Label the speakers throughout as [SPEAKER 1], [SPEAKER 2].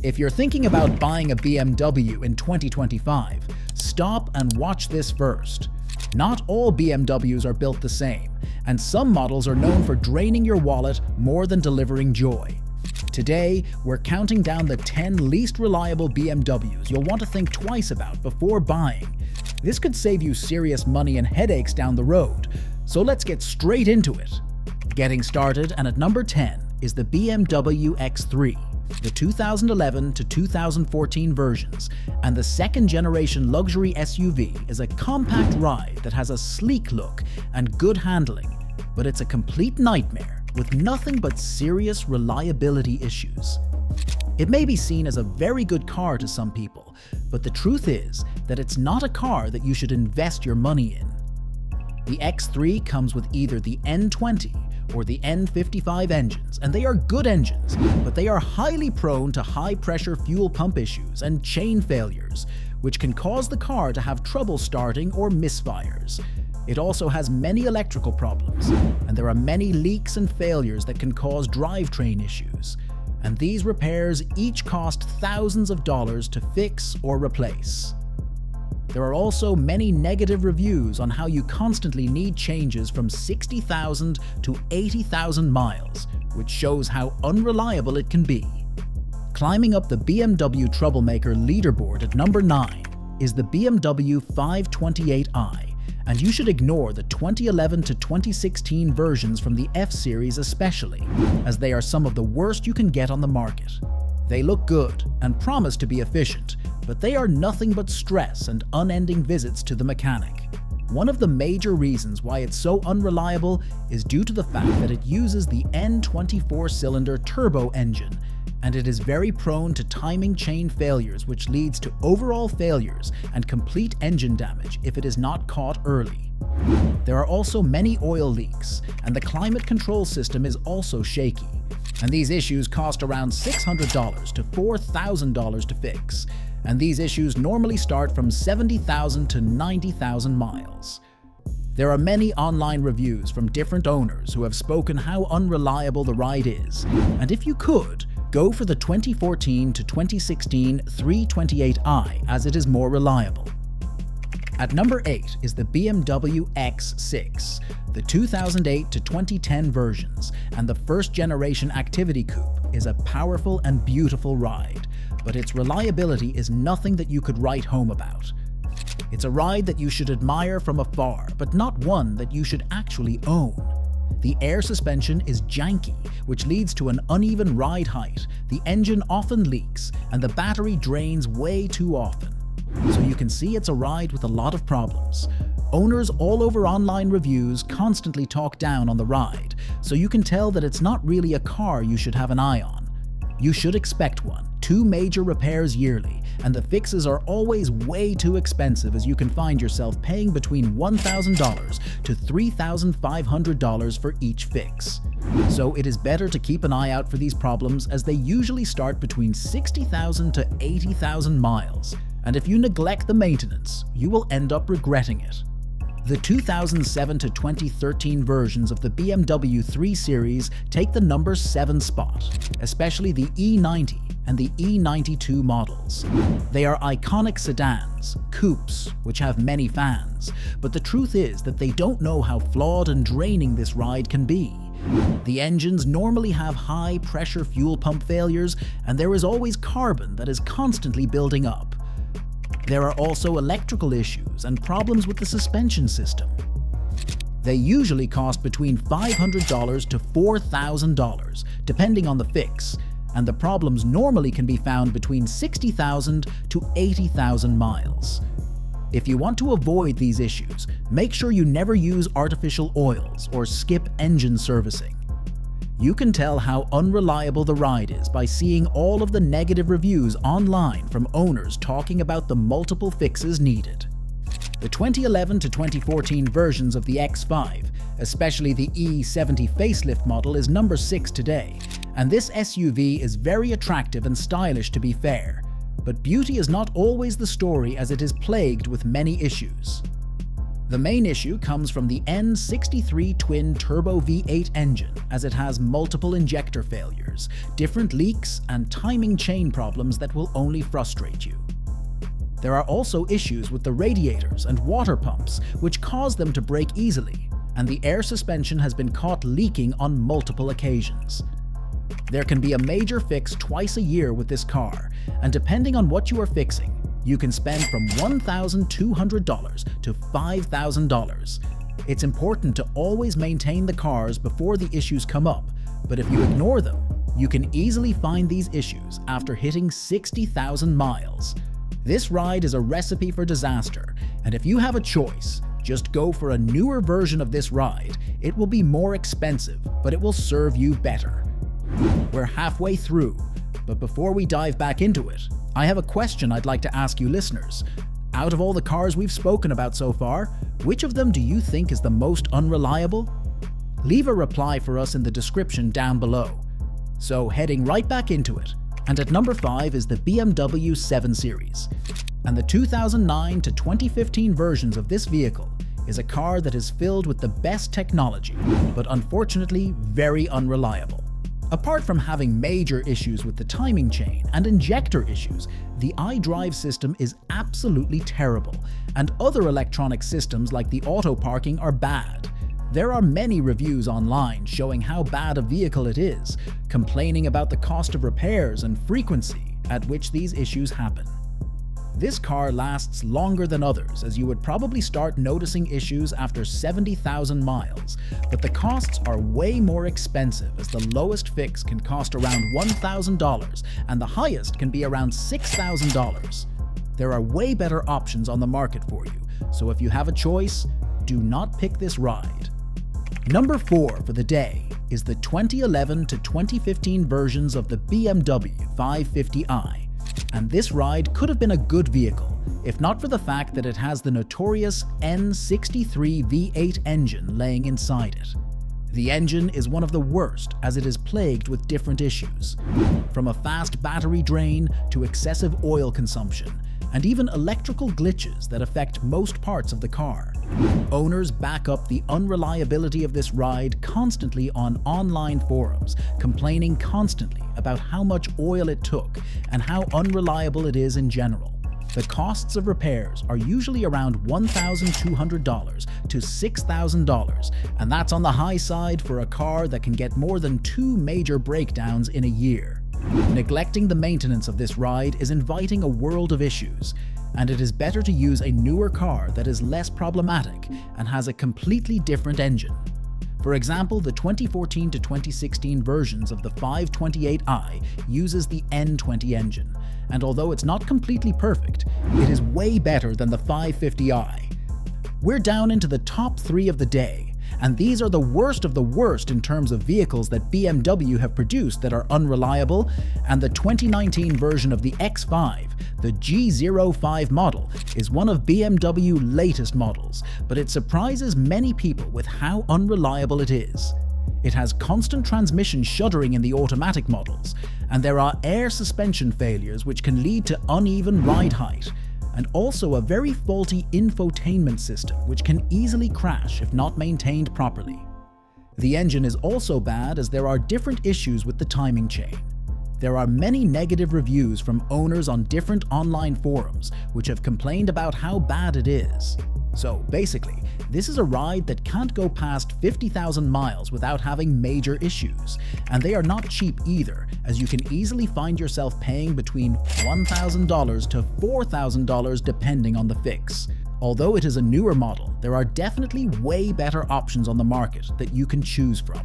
[SPEAKER 1] If you're thinking about buying a BMW in 2025, stop and watch this first. Not all BMWs are built the same, and some models are known for draining your wallet more than delivering joy. Today, we're counting down the 10 least reliable BMWs you'll want to think twice about before buying. This could save you serious money and headaches down the road, so let's get straight into it. Getting started, and at number 10 is the BMW X3. The 2011 to 2014 versions, and the second-generation luxury SUV is a compact ride that has a sleek look and good handling, but it's a complete nightmare with nothing but serious reliability issues. It may be seen as a very good car to some people, but the truth is that it's not a car that you should invest your money in. The X3 comes with either the N20 or the N55 engines, and they are good engines, but they are highly prone to high-pressure fuel pump issues and chain failures, which can cause the car to have trouble starting or misfires. It also has many electrical problems, and there are many leaks and failures that can cause drivetrain issues, and these repairs each cost thousands of dollars to fix or replace. There are also many negative reviews on how you constantly need changes from 60,000 to 80,000 miles, which shows how unreliable it can be. Climbing up the BMW Troublemaker leaderboard at number 9 is the BMW 528i, and you should ignore the 2011 to 2016 versions from the F series especially, as they are some of the worst you can get on the market. They look good and promise to be efficient, but they are nothing but stress and unending visits to the mechanic. One of the major reasons why it's so unreliable is due to the fact that it uses the N24-cylinder turbo engine, and it is very prone to timing chain failures, which leads to overall failures and complete engine damage if it is not caught early. There are also many oil leaks, and the climate control system is also shaky, and these issues cost around $600 to $4,000 to fix, and these issues normally start from 70,000 to 90,000 miles. There are many online reviews from different owners who have spoken how unreliable the ride is, and if you could, go for the 2014 to 2016 328i, as it is more reliable. At number 8 is the BMW X6, the 2008 to 2010 versions, and the first-generation Activity Coupe is a powerful and beautiful ride, but its reliability is nothing that you could write home about. It's a ride that you should admire from afar, but not one that you should actually own. The air suspension is janky, which leads to an uneven ride height, the engine often leaks, and the battery drains way too often. So you can see it's a ride with a lot of problems. Owners all over online reviews constantly talk down on the ride, so you can tell that it's not really a car you should have an eye on. You should expect one, 2 major repairs yearly, and the fixes are always way too expensive, as you can find yourself paying between $1,000 to $3,500 for each fix. So it is better to keep an eye out for these problems, as they usually start between 60,000 to 80,000 miles, and if you neglect the maintenance, you will end up regretting it. The 2007 to 2013 versions of the BMW 3 Series take the number 7 spot, especially the E90 and the E92 models. They are iconic sedans, coupes, which have many fans, but the truth is that they don't know how flawed and draining this ride can be. The engines normally have high-pressure fuel pump failures, and there is always carbon that is constantly building up. There are also electrical issues and problems with the suspension system. They usually cost between $500 to $4,000, depending on the fix, and the problems normally can be found between 60,000 to 80,000 miles. If you want to avoid these issues, make sure you never use artificial oils or skip engine servicing. You can tell how unreliable the ride is by seeing all of the negative reviews online from owners talking about the multiple fixes needed. The 2011 to 2014 versions of the X5, especially the E70 facelift model, is number 6 today, and this SUV is very attractive and stylish, to be fair, but beauty is not always the story, as it is plagued with many issues. The main issue comes from the N63 twin turbo V8 engine, as it has multiple injector failures, different leaks, and timing chain problems that will only frustrate you. There are also issues with the radiators and water pumps, which cause them to break easily, and the air suspension has been caught leaking on multiple occasions. There can be a major fix twice a year with this car, and depending on what you are fixing, you can spend from $1,200 to $5,000. It's important to always maintain the cars before the issues come up, but if you ignore them, you can easily find these issues after hitting 60,000 miles. This ride is a recipe for disaster, and if you have a choice, just go for a newer version of this ride. It will be more expensive, but it will serve you better. We're halfway through, but before we dive back into it, I have a question I'd like to ask you listeners. Out of all the cars we've spoken about so far, which of them do you think is the most unreliable? Leave a reply for us in the description down below. So heading right back into it, and at number 5 is the BMW 7 Series. And the 2009 to 2015 versions of this vehicle is a car that is filled with the best technology, but unfortunately very unreliable. Apart from having major issues with the timing chain and injector issues, the iDrive system is absolutely terrible, and other electronic systems like the auto parking are bad. There are many reviews online showing how bad a vehicle it is, complaining about the cost of repairs and frequency at which these issues happen. This car lasts longer than others, as you would probably start noticing issues after 70,000 miles, but the costs are way more expensive, as the lowest fix can cost around $1,000 and the highest can be around $6,000. There are way better options on the market for you, so if you have a choice, do not pick this ride. Number 4 for the day is the 2011 to 2015 versions of the BMW 550i. And this ride could have been a good vehicle, if not for the fact that it has the notorious N63 V8 engine laying inside it. The engine is one of the worst, as it is plagued with different issues, from a fast battery drain to excessive oil consumption, and even electrical glitches that affect most parts of the car. Owners back up the unreliability of this ride constantly on online forums, complaining constantly about how much oil it took and how unreliable it is in general. The costs of repairs are usually around $1,200 to $6,000, and that's on the high side for a car that can get more than 2 major breakdowns in a year. Neglecting the maintenance of this ride is inviting a world of issues, and it is better to use a newer car that is less problematic and has a completely different engine. For example, the 2014 to 2016 versions of the 528i uses the N20 engine, and although it's not completely perfect, it is way better than the 550i. We're down into the top 3 of the day, and these are the worst of the worst in terms of vehicles that BMW have produced that are unreliable, and the 2019 version of the X5, the G05 model, is one of BMW's latest models, but it surprises many people with how unreliable it is. It has constant transmission shuddering in the automatic models, and there are air suspension failures which can lead to uneven ride height, and also a very faulty infotainment system which can easily crash if not maintained properly. The engine is also bad, as there are different issues with the timing chain. There are many negative reviews from owners on different online forums which have complained about how bad it is. So basically, this is a ride that can't go past 50,000 miles without having major issues, and they are not cheap either, as you can easily find yourself paying between $1,000 to $4,000 depending on the fix. Although it is a newer model, there are definitely way better options on the market that you can choose from.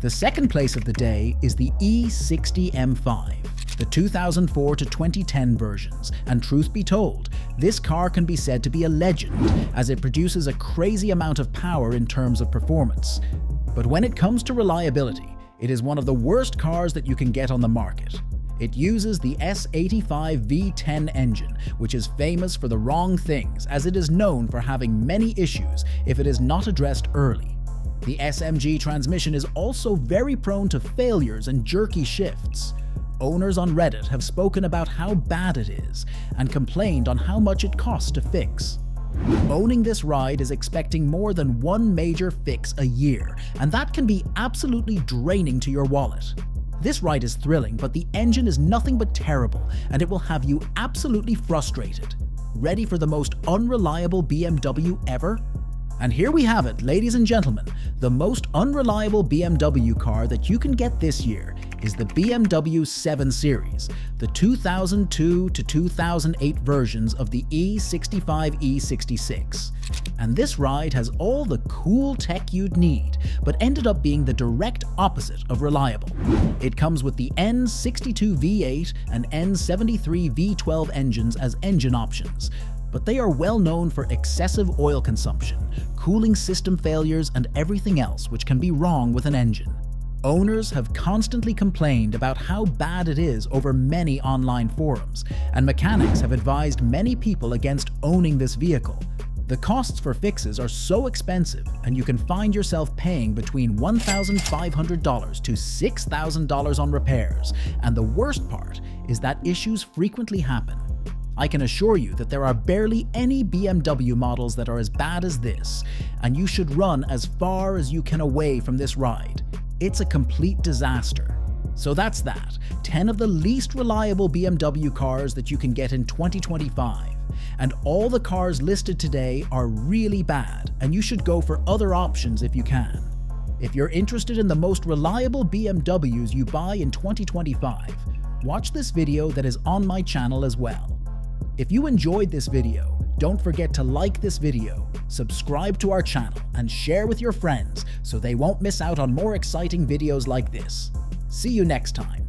[SPEAKER 1] The second place of the day is the E60 M5, the 2004 to 2010 versions, and truth be told, this car can be said to be a legend, as it produces a crazy amount of power in terms of performance. But when it comes to reliability, it is one of the worst cars that you can get on the market. It uses the S85 V10 engine, which is famous for the wrong things, as it is known for having many issues if it is not addressed early. The SMG transmission is also very prone to failures and jerky shifts. Owners on Reddit have spoken about how bad it is and complained on how much it costs to fix. Owning this ride is expecting more than one major fix a year, and that can be absolutely draining to your wallet. This ride is thrilling, but the engine is nothing but terrible, and it will have you absolutely frustrated. Ready for the most unreliable BMW ever? And here we have it, ladies and gentlemen. The most unreliable BMW car that you can get this year is the BMW 7 Series, the 2002 to 2008 versions of the E65, E66. And this ride has all the cool tech you'd need, but ended up being the direct opposite of reliable. It comes with the N62 V8 and N73 V12 engines as engine options, but they are well known for excessive oil consumption, cooling system failures, and everything else which can be wrong with an engine. Owners have constantly complained about how bad it is over many online forums, and mechanics have advised many people against owning this vehicle. The costs for fixes are so expensive, and you can find yourself paying between $1,500 to $6,000 on repairs, and the worst part is that issues frequently happen. I can assure you that there are barely any BMW models that are as bad as this, and you should run as far as you can away from this ride. It's a complete disaster. So that's that, 10 of the least reliable BMW cars that you can get in 2025. And all the cars listed today are really bad, and you should go for other options if you can. If you're interested in the most reliable BMWs you buy in 2025, watch this video that is on my channel as well. If you enjoyed this video, don't forget to like this video, subscribe to our channel, and share with your friends so they won't miss out on more exciting videos like this. See you next time.